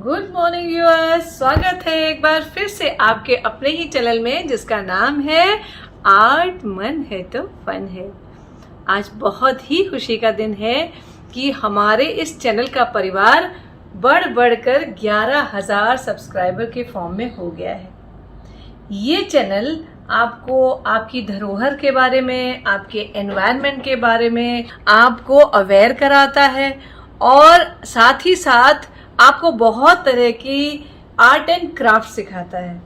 Good morning viewers, स्वागत है एक बार फिर से आपके अपने ही चैनल में जिसका नाम है आर्ट मन है तो फन है। आज बहुत ही खुशी का दिन है कि हमारे इस चैनल का परिवार बढ़कर 11,000 सब्सक्राइबर के फॉर्म में हो गया है। ये चैनल आपको आपकी धरोहर के बारे में, आपके एनवायरनमेंट के बारे में आपको अवेयर कराता है और साथ ही साथ आपको बहुत तरह की आर्ट एंड क्राफ्ट सिखाता है।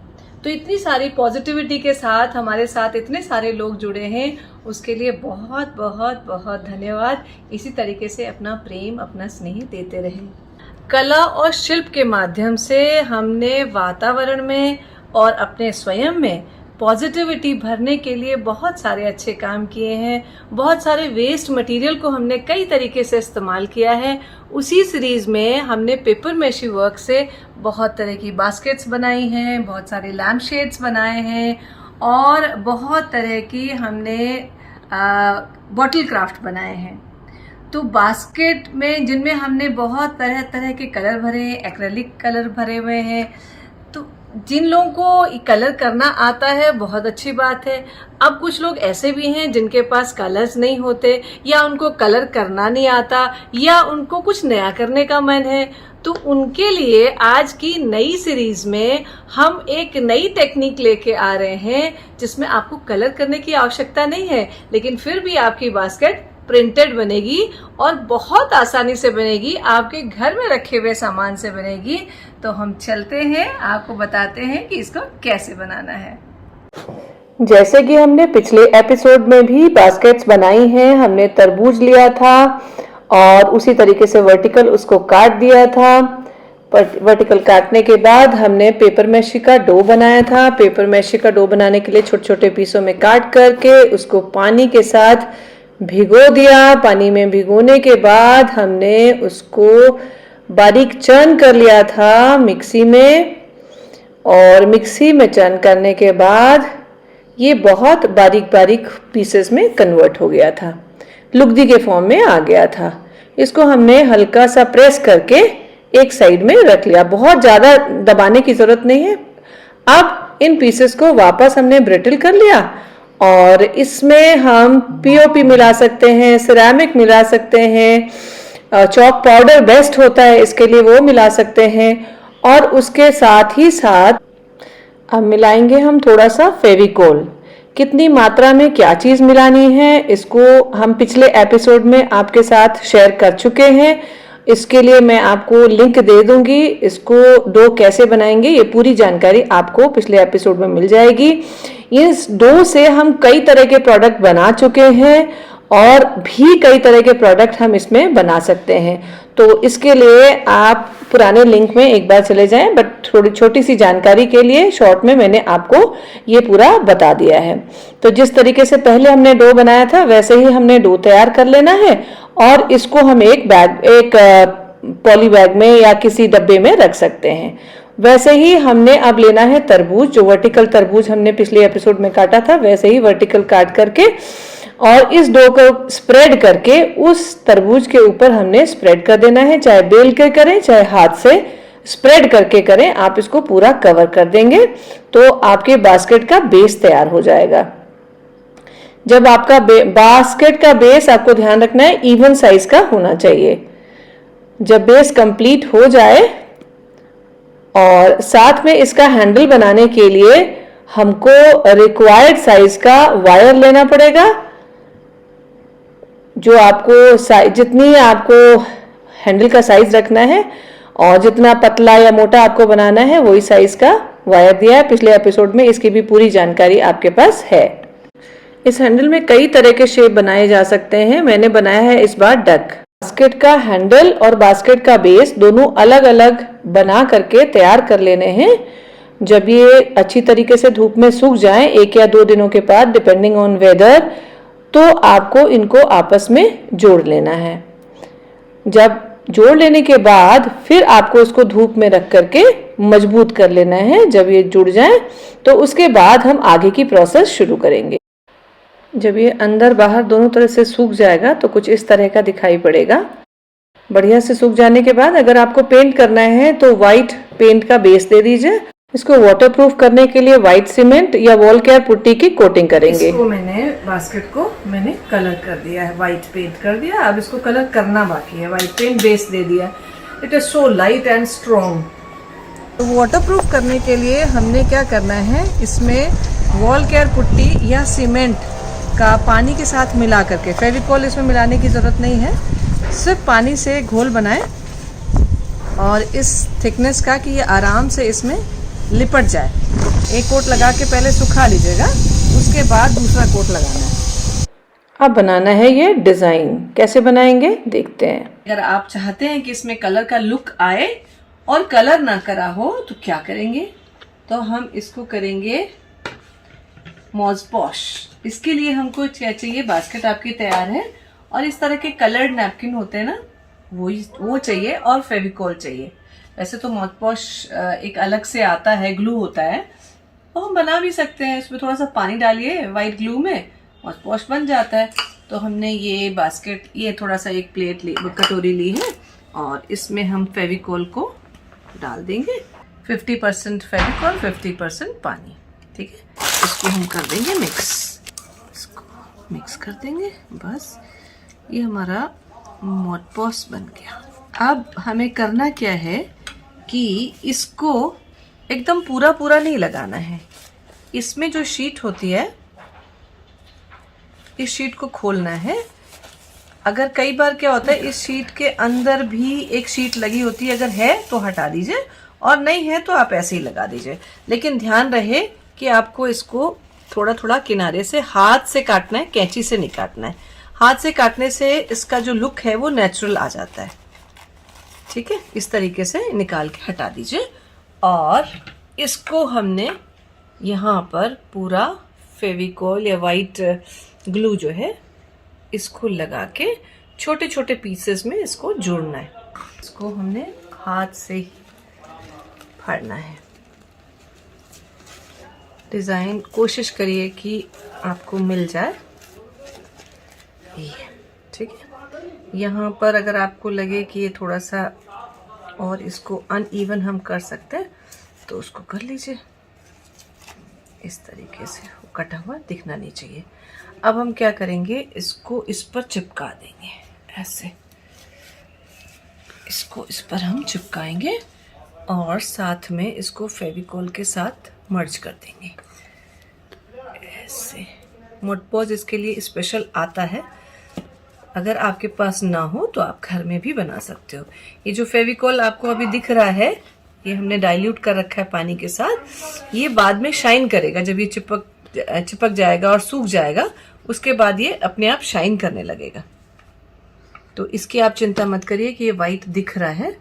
तो इतनी सारी पॉजिटिविटी के साथ हमारे साथ इतने सारे लोग जुड़े हैं, उसके लिए बहुत बहुत बहुत धन्यवाद। इसी तरीके से अपना प्रेम, अपना स्नेह देते रहे। कला और शिल्प के माध्यम से हमने वातावरण में और अपने स्वयं में पॉजिटिविटी भरने के लिए बहुत सारे अच्छे काम किए हैं। बहुत सारे वेस्ट मटेरियल को हमने कई तरीके से इस्तेमाल किया है। उसी सीरीज में हमने पेपर मैशी वर्क से बहुत तरह की बास्केट्स बनाई हैं, बहुत सारे लैम्प शेड्स बनाए हैं और बहुत तरह की हमने बॉटल क्राफ्ट बनाए हैं। तो बास्केट में जिनमें हमने बहुत तरह तरह के कलर भरे, एक्रेलिक कलर भरे हुए हैं। तो जिन लोगों को कलर करना आता है बहुत अच्छी बात है। अब कुछ लोग ऐसे भी हैं जिनके पास कलर्स नहीं होते या उनको कलर करना नहीं आता या उनको कुछ नया करने का मन है। तो उनके लिए आज की नई सीरीज में हम एक नई टेक्निक लेके आ रहे हैं जिसमें आपको कलर करने की आवश्यकता नहीं है, लेकिन फिर भी आपकी बास्केट प्रिंटेड बनेगी और बहुत आसानी से बनेगी, आपके घर में रखे हुए सामान से बनेगी। तो हम चलते हैं, आपको बताते हैं कि इसको कैसे बनाना है। जैसे कि हमने पिछले एपिसोड में भी बास्केट्स बनाई हैं, हमने तरबूज लिया था और उसी तरीके से वर्टिकल उसको काट दिया था। वर्टिकल काटने के बाद हमने पेपर मैशी का डो बनाया था। पेपर मैशी का डो बनाने के लिए छोटे छोटे पीसों में काट करके उसको पानी के साथ भिगो दिया। पानी में भिगोने के बाद हमने उसको बारीक चर्न कर लिया था मिक्सी में, और मिक्सी में चर्न करने के बाद ये बहुत बारीक बारीक पीसेस में कन्वर्ट हो गया था, लुगदी के फॉर्म में आ गया था। इसको हमने हल्का सा प्रेस करके एक साइड में रख लिया, बहुत ज़्यादा दबाने की ज़रूरत नहीं है। अब इन पीसेस को वापस हमने ब्रिटल कर लिया और इसमें हम पीओपी मिला सकते हैं, सिरेमिक मिला सकते हैं, चॉक पाउडर बेस्ट होता है इसके लिए, वो मिला सकते हैं। और उसके साथ ही साथ अब मिलाएंगे हम थोड़ा सा फेविकोल। कितनी मात्रा में क्या चीज़ मिलानी है इसको हम पिछले एपिसोड में आपके साथ शेयर कर चुके हैं। इसके लिए मैं आपको लिंक दे दूंगी। इसको डो कैसे बनाएंगे ये पूरी जानकारी आपको पिछले एपिसोड में मिल जाएगी। इस डो से हम कई तरह के प्रोडक्ट बना चुके हैं और भी कई तरह के प्रोडक्ट हम इसमें बना सकते हैं। तो इसके लिए आप पुराने लिंक में एक बार चले जाएं, बट थोड़ी छोटी सी जानकारी के लिए शॉर्ट में मैंने आपको ये पूरा बता दिया है। तो जिस तरीके से पहले हमने डो बनाया था वैसे ही हमने डो तैयार कर लेना है और इसको हम एक पॉली बैग में या किसी डब्बे में रख सकते हैं। वैसे ही हमने अब लेना है तरबूज, जो वर्टिकल तरबूज हमने पिछले एपिसोड में काटा था वैसे ही वर्टिकल काट करके और इस डो को स्प्रेड करके उस तरबूज के ऊपर हमने स्प्रेड कर देना है। चाहे बेल के करें चाहे हाथ से स्प्रेड करके करें, आप इसको पूरा कवर कर देंगे तो आपके बास्केट का बेस तैयार हो जाएगा। जब आपका बास्केट का बेस, आपको ध्यान रखना है इवन साइज का होना चाहिए। जब बेस कंप्लीट हो जाए और साथ में इसका हैंडल बनाने के लिए हमको रिक्वायर्ड साइज का वायर लेना पड़ेगा। जो आपको जितनी आपको हैंडल का साइज रखना है और जितना पतला या मोटा आपको बनाना है वही साइज का वायर दिया है पिछले एपिसोड में। इसकी भी पूरी जानकारी आपके पास है। इस हैंडल में कई तरह के शेप बनाए जा सकते हैं। मैंने बनाया है इस बार डक। बास्केट का हैंडल और बास्केट का बेस दोनों अलग अलग बना करके तैयार कर लेने हैं। जब ये अच्छी तरीके से धूप में सूख जाएं 1 या 2 दिनों के बाद डिपेंडिंग ऑन वेदर, तो आपको इनको आपस में जोड़ लेना है। जब जोड़ लेने के बाद फिर आपको इसको धूप में रख करके मजबूत कर लेना है। जब ये जुड़ जाए तो उसके बाद हम आगे की प्रोसेस शुरू करेंगे। जब ये अंदर बाहर दोनों तरह से सूख जाएगा तो कुछ इस तरह का दिखाई पड़ेगा। बढ़िया से सूख जाने के बाद अगर आपको पेंट करना है तो वाइट पेंट का बेस दे दीजिए। इसको वाटरप्रूफ करने के लिए वाइट सीमेंट या वॉल केयर पुट्टी की कोटिंग करेंगे। इसको बास्केट को मैंने कलर कर दिया है, वाइट पेंट कर दिया। अब इसको कलर करना बाकी है। वाइट पेंट बेस दे दिया। It is so light and strong. तो वाटरप्रूफ करने के लिए हमने क्या करना है, इसमें वॉल केयर पुट्टी या सीमेंट का पानी के साथ मिला करके, फेविकॉल इसमें मिलाने की ज़रूरत नहीं है, सिर्फ पानी से घोल बनाएं और इस थिकनेस का कि ये आराम से इसमें लिपट जाए। एक कोट लगा के पहले सुखा लीजिएगा, उसके बाद दूसरा कोट लगाना है। अब बनाना है ये डिजाइन। कैसे बनाएंगे देखते हैं। अगर आप चाहते हैं कि इसमें कलर का लुक आए और कलर ना करा हो तो क्या करेंगे, तो हम इसको करेंगे मॉज पॉश। इसके लिए हमको क्या चाहिए, बास्केट आपकी तैयार है और इस तरह के कलर्ड नैपकिन होते हैं ना, वो चाहिए और फेविकॉल चाहिए। वैसे तो मॉज पॉश एक अलग से आता है, ग्लू होता है, तो हम बना भी सकते हैं। इसमें थोड़ा सा पानी डालिए वाइट ग्लू में, मॉज पॉश बन जाता है। तो हमने ये बास्केट, ये थोड़ा सा एक प्लेट कटोरी ली है और इसमें हम फेविकॉल को डाल देंगे। 50% फेविकॉल, 50% पानी। ठीक है, इसको हम कर देंगे मिक्स। इसको मिक्स कर देंगे, बस ये हमारा मॉज पॉश बन गया। अब हमें करना क्या है कि इसको एकदम पूरा पूरा नहीं लगाना है। इसमें जो शीट होती है, इस शीट को खोलना है। अगर कई बार क्या होता है, इस शीट के अंदर भी एक शीट लगी होती है, अगर है तो हटा दीजिए और नहीं है तो आप ऐसे ही लगा दीजिए। लेकिन ध्यान रहे कि आपको इसको थोड़ा थोड़ा किनारे से हाथ से काटना है, कैंची से नहीं काटना है। हाथ से काटने से इसका जो लुक है वो नेचुरल आ जाता है। ठीक है, इस तरीके से निकाल के हटा दीजिए और इसको हमने यहाँ पर पूरा फेविकॉल या वाइट ग्लू जो है इसको लगा के छोटे छोटे पीसेस में इसको जोड़ना है। इसको हमने हाथ से ही फाड़ना है। डिज़ाइन कोशिश करिए कि आपको मिल जाए ये। ठीक है, यहाँ पर अगर आपको लगे कि ये थोड़ा सा और इसको अनइवन हम कर सकते हैं तो उसको कर लीजिए। इस तरीके से कटा हुआ दिखना नहीं चाहिए। अब हम क्या करेंगे, इसको इस पर चिपका देंगे ऐसे। इसको इस पर हम चिपकाएंगे और साथ में इसको फेविकॉल के साथ मर्ज कर देंगे ऐसे। मॉज पॉश इसके लिए स्पेशल आता है, अगर आपके पास ना हो तो आप घर में भी बना सकते हो। ये जो फेविकॉल आपको अभी दिख रहा है, ये हमने डाइल्यूट कर रखा है पानी के साथ। ये बाद में शाइन करेगा, जब ये चिपक जाएगा और सूख जाएगा, उसके बाद ये अपने आप शाइन करने लगेगा। तो इसकी आप चिंता मत करिए कि ये वाइट दिख रहा है।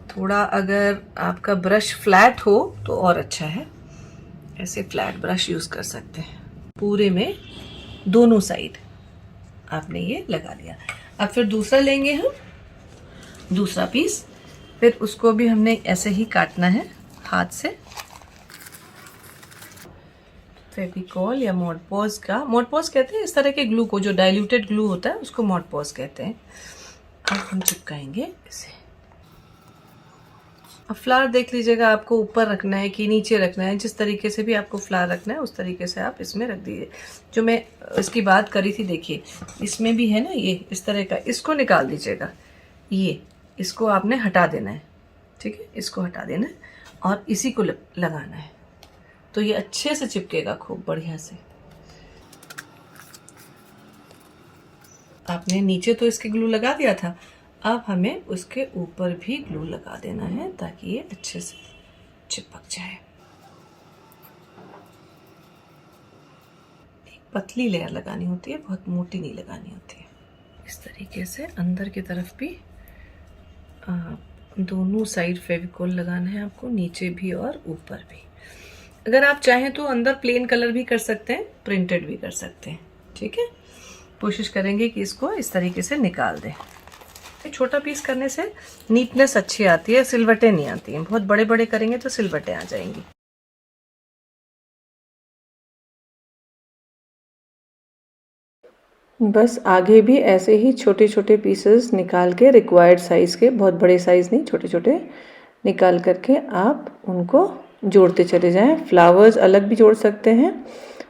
थोड़ा अगर आपका ब्रश फ्लैट हो तो और अच्छा है, ऐसे फ्लैट ब्रश यूज कर सकते हैं। पूरे में दोनों साइड आपने ये लगा लिया। अब फिर दूसरा लेंगे हम, दूसरा पीस, फिर उसको भी हमने ऐसे ही काटना है हाथ से। फेविकॉल या मॉज पॉश का, मॉज पॉश कहते हैं इस तरह के ग्लू को, जो डाइल्यूटेड ग्लू होता है उसको मॉज पॉश कहते हैं। अब हम चिपकाएंगे इसे। अब फ्लावर देख लीजिएगा, आपको ऊपर रखना है कि नीचे रखना है। जिस तरीके से भी आपको फ्लावर रखना है उस तरीके से आप इसमें रख दीजिए। जो मैं इसकी बात करी थी, देखिए इसमें भी है ना ये इस तरह का, इसको निकाल दीजिएगा। ये इसको आपने हटा देना है। ठीक है, इसको हटा देना है और इसी को लगाना है, तो ये अच्छे से चिपकेगा खूब बढ़िया से। आपने नीचे तो इसके ग्लू लगा दिया था, अब हमें उसके ऊपर भी ग्लू लगा देना है ताकि ये अच्छे से चिपक जाए। एक पतली लेयर लगानी होती है, बहुत मोटी नहीं लगानी होती है। इस तरीके से अंदर की तरफ भी दोनों साइड फेविकॉल लगाना है आपको, नीचे भी और ऊपर भी। अगर आप चाहें तो अंदर प्लेन कलर भी कर सकते हैं, प्रिंटेड भी कर सकते हैं। ठीक है, कोशिश करेंगे कि इसको इस तरीके से निकाल दें। छोटा पीस करने से नीटनेस अच्छी आती है, सिलवटें नहीं आती हैं। बहुत बड़े बड़े करेंगे तो सिलवटें आ जाएंगी। बस आगे भी ऐसे ही छोटे छोटे पीसेस निकाल के रिक्वायर्ड साइज़ के, बहुत बड़े साइज़ नहीं, छोटे छोटे निकाल करके आप उनको जोड़ते चले जाएं। फ्लावर्स अलग भी जोड़ सकते हैं,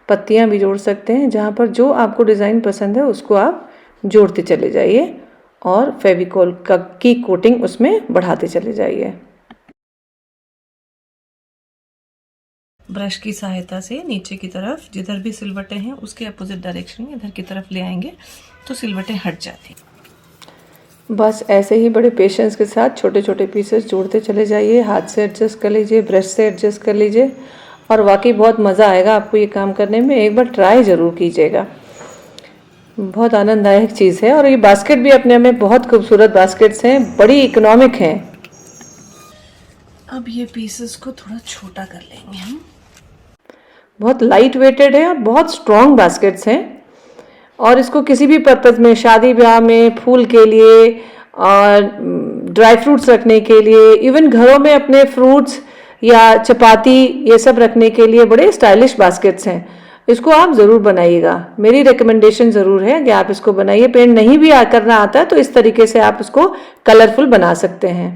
पत्तियां भी जोड़ सकते हैं, जहाँ पर जो आपको डिज़ाइन पसंद है उसको आप जोड़ते चले जाइए और फेविकॉल की कोटिंग उसमें बढ़ाते चले जाइए। ब्रश की सहायता से नीचे की तरफ जिधर भी सिलवटें हैं उसके अपोजिट डायरेक्शन में इधर की तरफ ले आएंगे तो सिलवटें हट जाती। बस ऐसे ही बड़े पेशेंस के साथ छोटे छोटे पीसेस जोड़ते चले जाइए। हाथ से एडजस्ट कर लीजिए, ब्रश से एडजस्ट कर लीजिए और वाकई बहुत मज़ा आएगा आपको ये काम करने में। एक बार ट्राई ज़रूर कीजिएगा, बहुत आनंददायक चीज़ है। और ये बास्केट भी अपने में बहुत खूबसूरत बास्केट्स हैं, बड़ी इकोनॉमिक हैं। अब ये पीसेस को थोड़ा छोटा कर लेंगे हम। बहुत लाइट वेटेड है और बहुत स्ट्रॉन्ग बास्केट्स हैं और इसको किसी भी पर्पज़ में, शादी ब्याह में, फूल के लिए और ड्राई फ्रूट्स रखने के लिए, इवन घरों में अपने फ्रूट्स या चपाती ये सब रखने के लिए बड़े स्टाइलिश बास्केट्स हैं। इसको आप ज़रूर बनाइएगा, मेरी रिकमेंडेशन ज़रूर है कि आप इसको बनाइए। पेंट नहीं भी करना आता है तो इस तरीके से आप इसको कलरफुल बना सकते हैं।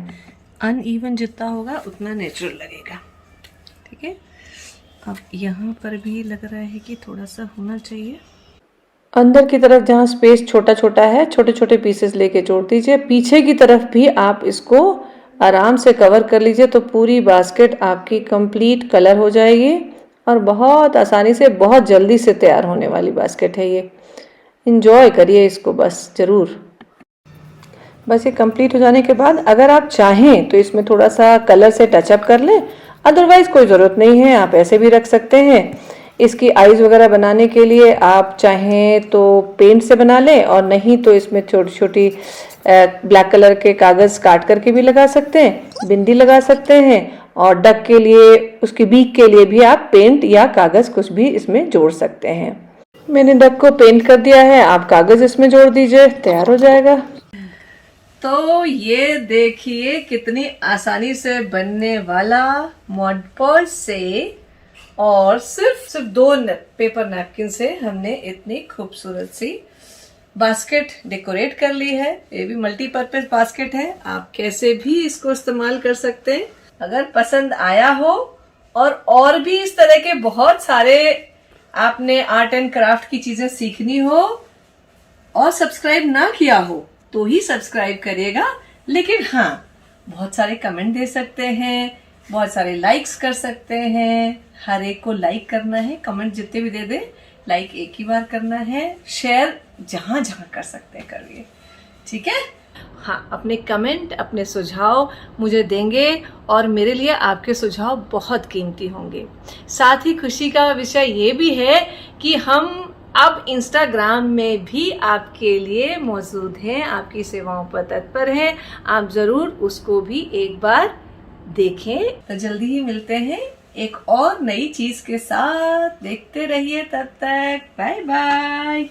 अनइवन जितना होगा उतना नेचुरल लगेगा। ठीक है, अब यहाँ पर भी लग रहा है कि थोड़ा सा होना चाहिए। अंदर की तरफ जहाँ स्पेस छोटा छोटा है, छोटे छोटे पीसेस लेके जोड़ दीजिए। पीछे की तरफ भी आप इसको आराम से कवर कर लीजिए तो पूरी बास्केट आपकी कंप्लीट कलर हो जाएगी और बहुत आसानी से, बहुत जल्दी से तैयार होने वाली बास्केट है ये। इंजॉय करिए इसको बस ज़रूर। बस ये कंप्लीट हो जाने के बाद अगर आप चाहें तो इसमें थोड़ा सा कलर से टचअप कर लें, अदरवाइज़ कोई ज़रूरत नहीं है, आप ऐसे भी रख सकते हैं। इसकी आईज वगैरह बनाने के लिए आप चाहें तो पेंट से बना लें और नहीं तो इसमें छोटी छोटी ब्लैक कलर के कागज़ काट करके भी लगा सकते हैं, बिंदी लगा सकते हैं। और डक के लिए, उसकी बीक के लिए भी आप पेंट या कागज़ कुछ भी इसमें जोड़ सकते हैं। मैंने डक को पेंट कर दिया है, आप कागज़ इसमें जोड़ दीजिए, तैयार हो जाएगा। तो ये देखिए कितनी आसानी से बनने वाला मॉड पॉज से और सिर्फ दो पेपर नैपकिन से हमने इतनी खूबसूरत सी बास्केट डेकोरेट कर ली है। ये भी मल्टीपर्पज बास्केट है, आप कैसे भी इसको इस्तेमाल कर सकते हैं। अगर पसंद आया हो और भी इस तरह के बहुत सारे आपने आर्ट एंड क्राफ्ट की चीजें सीखनी हो और सब्सक्राइब ना किया हो तो ही सब्सक्राइब करिएगा। लेकिन हाँ, बहुत सारे कमेंट दे सकते हैं, बहुत सारे लाइक्स कर सकते हैं। हर एक को लाइक करना है, कमेंट जितने भी दे दे, लाइक एक ही बार करना है, शेयर जहां जहां कर सकते हैं करिए। ठीक है, हाँ, अपने कमेंट, अपने सुझाव मुझे देंगे और मेरे लिए आपके सुझाव बहुत कीमती होंगे। साथ ही खुशी का विषय ये भी है कि हम अब इंस्टाग्राम में भी आपके लिए मौजूद हैं, आपकी सेवाओं पर तत्पर हैं। आप जरूर उसको भी एक बार देखें। तो जल्दी ही मिलते हैं एक और नई चीज के साथ। देखते रहिए, तब तक बाय बाय।